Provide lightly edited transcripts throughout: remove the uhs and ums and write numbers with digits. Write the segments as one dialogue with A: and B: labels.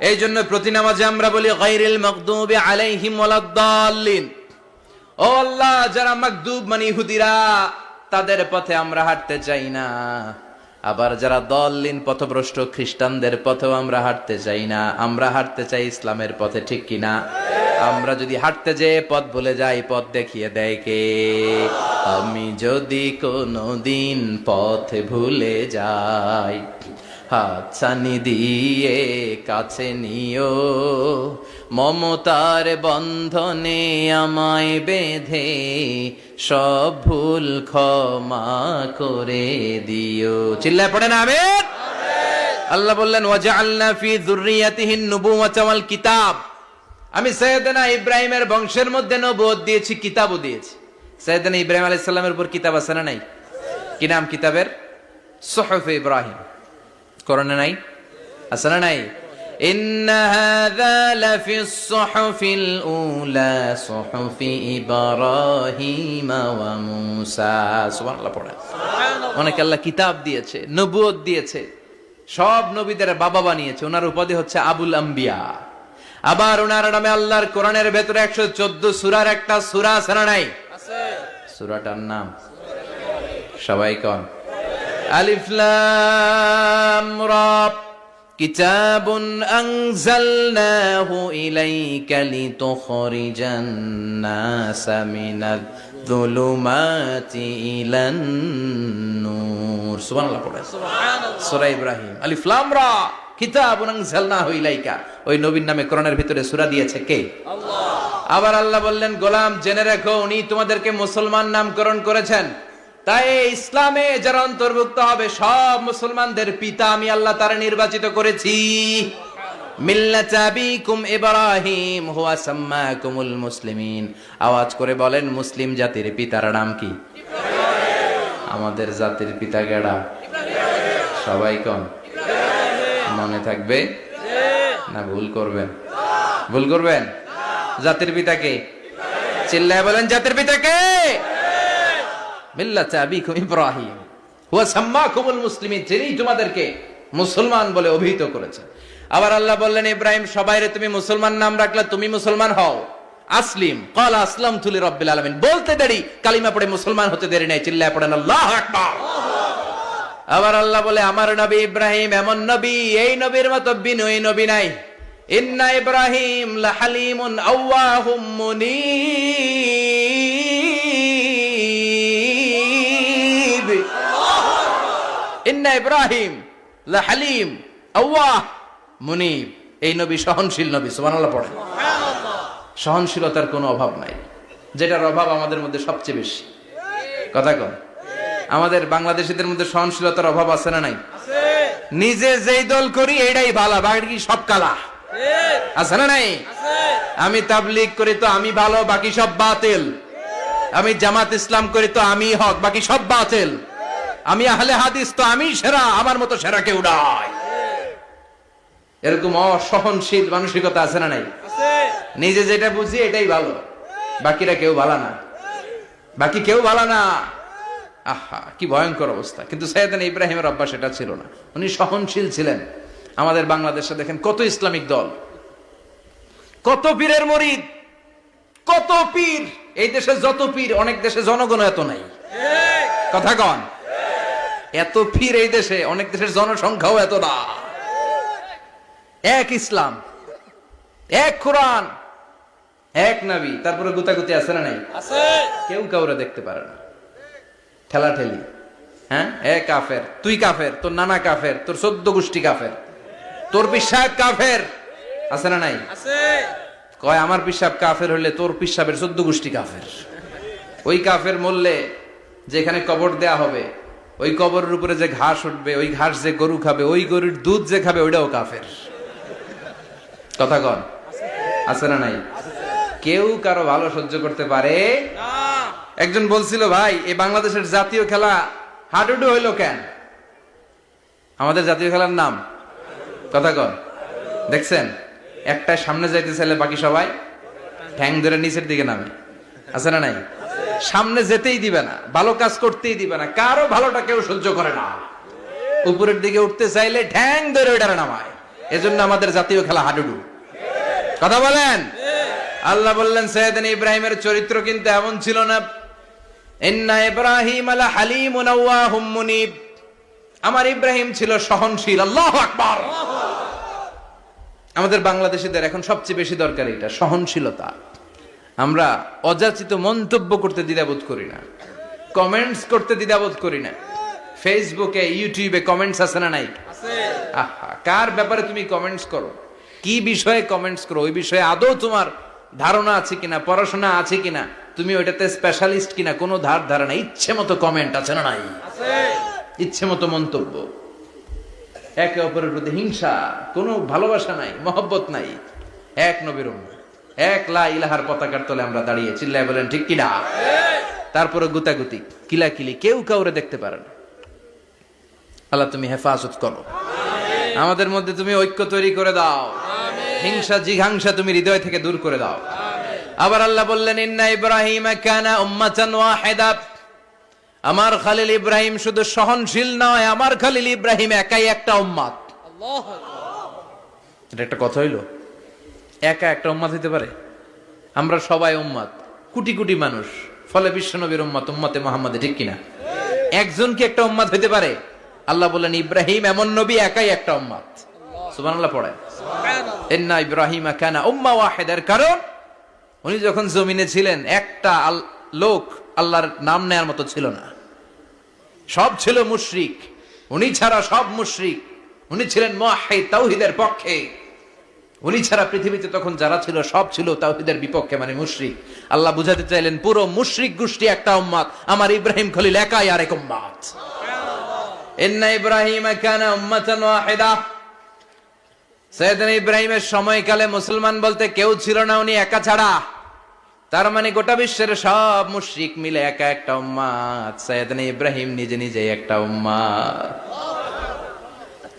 A: এই জন্য প্রতি নামাজে আমরা বলি গায়রিল মাগদুবি আলাইহিম ওয়ালাদ-দাল্লিন। ও আল্লাহ, যারা মাগদুব মানে ইহুদিরা, তাদের পথে আমরা হাঁটতে চাই না। আবার যারা দল্লিন পথভ্রষ্ট খ্রিস্টানদের পথেও আমরা হাঁটতে চাই না। আমরা হাঁটতে চাই ইসলামের পথে, ঠিক কিনা? আমরা যদি হাঁটতে যেয়ে পথ ভুলে যাই, পথ দেখিয়ে দেয় কে? আমি যদি কোনোদিন পথ ভুলে যাই, হাতছানি দিয়ে কাছে নিও, মমতার বন্ধনে আমায় বেঁধে সব ভুল ক্ষমা করে দিও। চিল্লায় পড়েন আমিন। আল্লাহ বললেন ওয়াজআলনা ফি যুররিয়াতিহিন নুবুওয়াতা ওয়াল কিতাব। আমি সাইয়েদনা ইব্রাহিমের বংশের মধ্যে নবুয়ত দিয়েছি, কিতাবও দিয়েছি। সাইয়েদনা ইব্রাহিম আলাইহিস সালামের উপর কিতাব আছে না নাই? কি নাম কিতাবের? সুহুফ ইব্রাহিম। কোরআনে নাই? আছে না নাই? ইন্না হাযা লাফিস সুহুফিল উলা সুহুফি ইব্রাহিম ওয়া মূসা। সুবহানাল্লাহ পড়েন। অনেক আল্লাহ কিতাব দিয়েছে, নবুয়ত দিয়েছে, সব নবীদের বাবা বানিয়েছে। ওনার উপাধি হচ্ছে আবুল আম্বিয়া। আবার ওনার নামে আল্লাহর কোরআনের ভেতরে 114 সূরার একটা সূরা আছে না নাই? আছে। সূরাটার নাম সবাই কোন? আলিফ লাম রা। কিতাবুন আনজালনাহু ইলাইকা লিতুখরিজান নাসা মিনাল যুলুমাতি ইলান নূর। সুবহানাল্লাহ পড়ে। সুবহানাল্লাহ। সূরা ইব্রাহিম। আলিফ লাম রা। কিতাবুন আনজালনাহু ইলাইকা। ওই নবীর নামে কোরআনের ভিতরে সূরা দিয়েছে কে? আল্লাহ। আবার আল্লাহ বললেন, গোলাম জেনে রাখো, উনি তোমাদেরকে মুসলমান নামকরণ করেছেন। তাই ইসলামে যারা অন্তর্ভুক্ত হবে, সব মুসলমানদের পিতা আমি আল্লাহ তারা নির্বাচিত করেছি। মিল্লাতা আবিকুম ইব্রাহিম হুয়া সাম্মাকুমুল মুসলিমিন। আওয়াজ করে বলেন, মুসলিম জাতির পিতার নাম কি? ইব্রাহিম। আমাদের জাতির পিতা কেডা? ইব্রাহিম। সবাই কোন? ইব্রাহিম। মনে থাকবে না ভুল করবেন? ভুল করবেন? জাতির পিতা কে? ইব্রাহিম। চিল্লায় বলেন, জাতির পিতা কে? মিল্লাতা আবিকুম ইব্রাহিম হুয়া সাম্মাকুমুল মুসলিমিন। যিনি তোমাদেরকে মুসলমান বলে অভিহিত করেছেন। আবার আল্লাহ বললেন, ইব্রাহিম সবাইরে তুমি মুসলমান নাম রাখলে, তুমি মুসলমান হও। আসলিম ক্বালা আসলামতু লিরাব্বিল আলামিন। বলতে দেরি, কালিমা পড়ে মুসলমান হতে দেরি নাই। চিল্লায় পড়েন আল্লাহু আকবার। আবার আল্লাহ বলে, আমার নবী ইব্রাহিম এমন নবী, এই নবীর মতো বিনয়ী নবী নাই। ইন্না ইব্রাহিম লাহালিমুন আওয়াহুম মুনীব। ইন্না ইব্রাহিম লাহালিম আওয়াহ মুনীব। এই নবী সহনশীল নবী। সুবহানাল্লাহ পড়েন। সুবহানাল্লাহ। সহনশীলতার কোনো অভাব নাই, যেটার অভাব আমাদের মধ্যে সবচেয়ে বেশি। কথা কন। আমাদের বাংলাদেশীদের মধ্যে সহনশীলতার অভাব আছে না নাই? আছে। নিজে যেই দল করি এটাই ভালো, বাকি সব কালা। আছে না নাই? আছে। আমি তাবলীগ করি তো আমি ভালো, বাকি সব বাতিল। আমি জামাত ইসলাম করি তো আমি হক, বাকি সব বাতিল। আমি আহলে হাদিস তো আমি সেরা, আমার মতো সেরা কেউ নাই। এরকম অসহনশীল মানসিকতা আছে না নাই? আছে। নিজে যেটা বুঝি এটাই ভালো, বাকিরা কেউ ভালো না, বাকি কেউ ভালো না। আহা, কি ভয়ঙ্কর অবস্থা। কিন্তু সাইয়েদনা ইব্রাহিমের অভ্যাস এটা ছিল না, উনি সহনশীল ছিলেন। আমাদের বাংলাদেশে দেখেন কত ইসলামিক দল, কত পীরের মুরিদ, কত পীর। এই দেশে যত পীর, অনেক দেশে জনগণ এত নাই। কথা কন। এত পীর এই দেশে, অনেক দেশের জনসংখ্যাও এত না। এক ইসলাম, এক কোরআন, এক নবী, তারপরে গুতাগুতি আছে না নাই? আছে। কেউ কাউরে দেখতে পারে না, ঠেলাঠেলি। হ্যাঁ, এ কাফের, তুই কাফের, তোর নানা কাফের, তোর 14 গোষ্ঠী কাফের, তোর পিসাব কাফের। আছে না নাই? আছে। কয় আমার পিসাব কাফের হইলে তোর পিসাবের 14 গোষ্ঠী কাফের। ওই কাফের মরলে যেখানে কবর দেয়া হবে, ওই কবরের উপরে যে ঘাস উঠবে, ওই ঘাস যে গরু খাবে, ওই গরুর দুধ যে খাবে, ওইটাও কাফের। কথা কন। আছে না নাই? কেউ কারো ভালো সহ্য করতে পারে না। একজন বলছিল, ভাই এই বাংলাদেশের জাতীয় খেলা হাডুডু হইলো কেন? আমাদের জাতীয় খেলার নাম কথা কন। দেখছেন, একটা সামনে যাইতে চাইলে বাকি সবাই ঠ্যাং ধরে নিচের দিকে নামে। আছে না নাই? সামনে যেতেই দিবে না, ভালো কাজ করতেই দিবে না, কারো ভালোটা কেউ সহ্য করে না। উপরের দিকে উঠতে চাইলে ঠ্যাং ধরে ওইটারে নামায়। এজন্য আমাদের জাতীয় খেলা হাডুডু। কথা বলেন। আল্লাহ বললেন সাইয়েদনা ইব্রাহিমের চরিত্র কিন্তু এমন ছিল না। ইন্না ইব্রাহিম আলা হালিমুন আওয়াহুম মুনিব। আমার ইব্রাহিম ছিল সহনশীল। আল্লাহু আকবার। আমাদের বাংলাদেশিদের এখন সবচেয়ে বেশি দরকার এটা, সহনশীলতা। আমরা অযাচিত মন্তব্য করতে দ্বিধাবোধ করি না, কমেন্টস করতে দ্বিধাবোধ করি না। ফেসবুকে ইউটিউবে কমেন্টস আছে না নাই? আহা, কার ব্যাপারে তুমি কমেন্টস করো, কি বিষয়ে কমেন্টস করো, ওই বিষয়ে আদৌ তোমার ধারণা আছে কিনা, পড়াশোনা আছে কিনা, তুমি ওইটাতে স্পেশালিস্ট কিনা, কোনো ধারণা, ইচ্ছে মতো কমেন্ট আছে না নাই? ইচ্ছে মতো মন্তব্য, একে অপরের প্রতি হিংসা, কোনো ভালোবাসা নাই, মহব্বত নাই। এক নবীর উম্মত, এক লা ইলাহার পতাকার তলে আমরা দাঁড়িয়ে, চিল্লায় বলেন ঠিক কিনা? তারপরে গুতাগুতি, কিলাকিলি, কেউ কাউরে দেখতে পারে না। আল্লাহ তুমি হেফাজত করো, আমাদের মধ্যে তুমি ঐক্য তৈরি করে দাও, হিংসা জিঘাংসা তুমি হৃদয় থেকে দূর করে দাও। আবার আল্লাহ বললেন ইন্না ইব্রাহিম কানা উম্মাতান ওয়াহিদা। আমার খলিল ইব্রাহিম শুধু সহনশীল নয়, আমার খলিল ইব্রাহিম একাই একটা উম্মত। আল্লাহু আকবার। এটা একটা কথা হইলো? একা একটা উম্মত হইতে পারে? আমরা সবাই উম্মত, কোটি কোটি মানুষ, ফলে বিশ্ব নবীর উম্মত, উম্মতে মুহাম্মাদে, ঠিক কিনা? একজন কি একটা উম্মত হইতে পারে? আল্লাহ বলেন ইব্রাহিম এমন নবী, একাই একটা উম্মত। সুবহানাল্লাহ পড়েন। ইন্না ইব্রাহিম কানা উম্মা ওয়াহিদার কারণ উনি যখন জমিনে ছিলেন একটা লোক আল্লাহর নাম নেয়ার মতো ছিল না, সব ছিল মুশরিক, উনি ছাড়া সব মুশরিক। উনি ছিলেন মুওয়াহহিদ, তাওহীদের পক্ষে। উনি ছাড়া পৃথিবীতে তখন যারা ছিল সব ছিল তাওহীদের বিপক্ষে, মানে মুশরিক। আল্লাহ বুঝাতে চাইলেন পুরো মুশরিক গোষ্ঠী একটা উম্মত, আমার ইব্রাহিম খলিল একাই আরেক উম্মত। ইন্না ইব্রাহিম কানা উম্মাতান ওয়াহিদা। সাইয়েদনা ইব্রাহিমের সময়কালে মুসলমান বলতে কেউ ছিল না, উনি একা ছাড়া। তার মানে গোটা বিশ্বের সব মুশরিক মিলে একা একটা উম্মত, সাইয়েদনা ইব্রাহিম নিজে নিজে একটা উম্মত।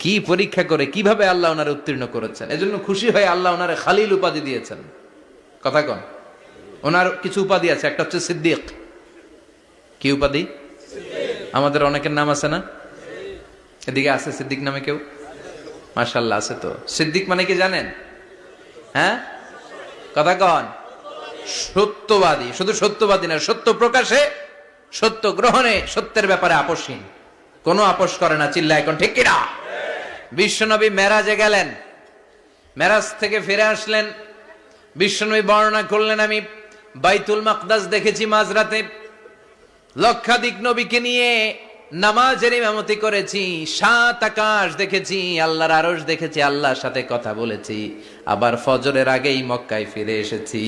A: কি পরীক্ষা করে, কিভাবে আল্লাহ ওনারে উত্তীর্ণ করেছেন। এজন্য খুশি হয়ে আল্লাহ ওনারে খালিল উপাধি দিয়েছেন। কথা কন। ওনার কিছু উপাধি আছে, একটা হচ্ছে সিদ্দিক। কি উপাধি? আমাদের অনেকের নাম আছে না? এদিকে আছে সিদ্দিক নামে কেউ? মাশাআল্লাহ আছে তো। সিদ্দিক মানে কি জানেন? হ্যাঁ, কথা কন। সত্যবাদী। শুধু সত্যবাদী না, সত্য প্রকাশে, সত্য গ্রহণে, সত্যের ব্যাপারে আপোষহীন, কোনো আপোষ করে না। চিল্লা এখন ঠিক কিনা? বিশ্বনবী মেরাজে গেলেন, মেরাজ থেকে ফিরে আসলেন। বিশ্বনবী বর্ণনা করলেন আমি বাইতুল মাকদাস দেখেছি মাঝরাতে, লক্ষাধিক নবীকে নিয়ে নামাজের ইমামতি করেছি, 7 আকাশ দেখেছি, আল্লাহর আরশ দেখেছি, আল্লাহর সাথে কথা বলেছি, আবার ফজরের আগেই মক্কায় ফিরে এসেছি।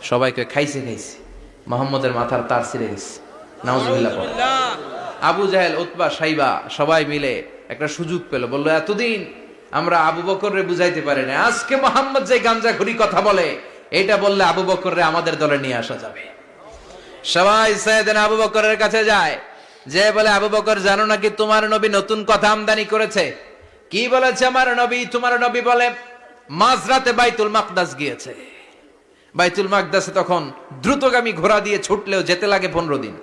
A: সবাইকে খাইছে খাইছে, মুহাম্মদের মাথার তার ছিঁড়ে গেছে। নাউজুবিল্লাহ। আবু জাহেল, উতবা, সাইবা সবাই মিলে একটা সুযোগ পেল, বললো এতদিন আমরা আবু বকররে বুঝাইতে পারি না, আজকে মুহাম্মদ যে গাঞ্জাখুরি কথা বলে, এটা বললে আবু বকররে আমাদের দলে নিয়ে আসা যাবে। সবাই সাইয়েদনা আবু বকরের কাছে যায়, যে বলে আবু বকর জানো নাকি তোমার নবী নতুন কথা আমদানি করেছে? কি বলেছে আমার নবী? তোমার নবী বলে মাঝরাতে বাইতুল মাকদাস গিয়েছে। বাইতুল মাকদাসে তখন দ্রুতগামী ঘোড়া দিয়ে ছুটলেও যেতে লাগে 15 দিন।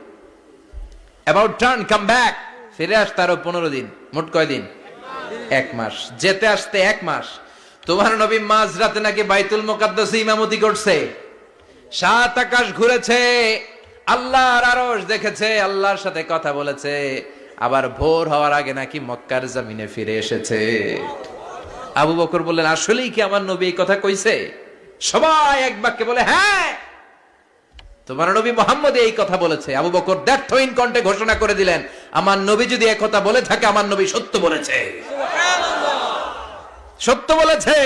A: অ্যাবাউট টার্ন কাম ব্যাক, ফিরে আসতে আরো 15 দিন, মোট কয় দিন? 1 মাস। যেতে আসতে 1 মাস। তোমার নবী মাঝরাতে নাকি বাইতুল মুকাদ্দাসে ইমামতি করছে, 7 আকাশ ঘুরেছে, আল্লাহর আরশ দেখেছে, আল্লাহর সাথে কথা বলেছে, আবার ভোর হওয়ার আগে নাকি মক্কার জমিনে ফিরে এসেছে। আবু বকর বললেন আসলেই কি আমার নবী এই কথা কইছে? সবাই এক বাক্যে বলে হ্যাঁ, তোমার নবী মুহাম্মদ এই কথা বলেছে। আবু বকর দ্ব্যর্থহীন কণ্ঠে ঘোষণা করে দিলেন, আমার নবী যদি এই কথা বলে থাকে, আমার নবী সত্য বলেছে। সত্য বলেছে,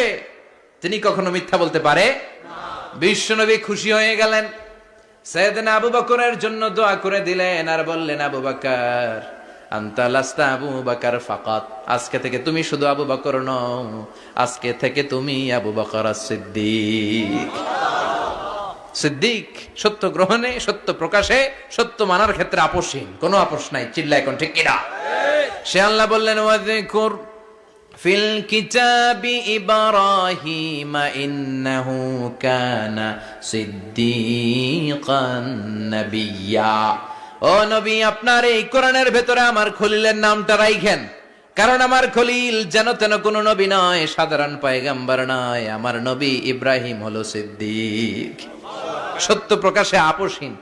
A: তিনি কখনো মিথ্যা বলতে পারে না। বিশ্বনবী খুশি হয়ে গেলেন, সাইয়েদনা আবু বকরের জন্য দোয়া করে দিলেন, আর বললেন আবু বকর আনতা লাস্তা আবু বকর ফাকাত, আজকে থেকে তুমি শুধু আবু বকর নও, আজকে থেকে তুমি আবু বকর সিদ্দিক। সিদ্দিক সত্য গ্রহণে, সত্য প্রকাশে, সত্য মানার ক্ষেত্রে আপোষহীন, কোনো আপোষ নাই। চিল্লা এখন ঠিক কিনা? সে আল্লাহ বললেন ওয়াযকুর ফিল কিতাবি ইব্রাহিম ইন্নাহু কানা সিদ্দিকান নাবিয়্যা। ও নবী, আপনার এই কোরআনের ভেতরে আমার খলিলের নামটা রাখেন। কারণ আমার খলিল যেন তেন কোন নবী নয়, সাধারণ পয়গম্বর নয়। আমার নবী ইব্রাহিম হলো সিদ্দিক, সত্য প্রকাশে আপোষহীন।